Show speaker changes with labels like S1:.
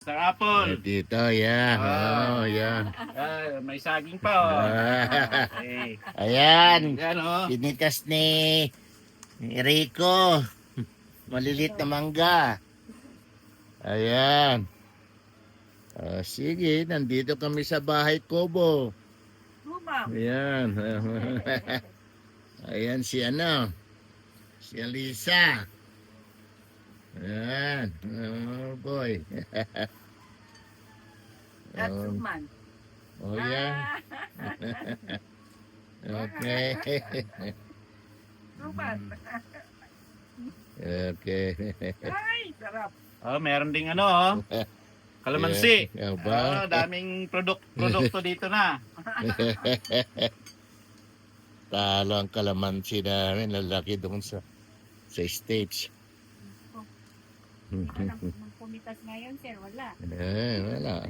S1: Sa apple.
S2: Dito, yeah. Oh, yeah.
S1: May saging pa, oh. Okay.
S2: Ayan.
S1: Yan, oh.
S2: Pinitas ni Rico. Malilit na mangga. Ayan. Sige, nandito kami sa bahay Kobo. Ayan. Ayan si ano. Si Alisa. Ayan. Oh boy. Oh yeah. Okay. Okay.
S3: Ay, sarap.
S1: Oh, meron ding ano, oh. Kalamansi.
S2: Yeah, ba?
S1: Daming produkto dito na.
S2: Talo ang kalamansi namin. Lalaki doon sa stage.
S3: Nang pumitas ngayon, sir, wala.
S2: Wala.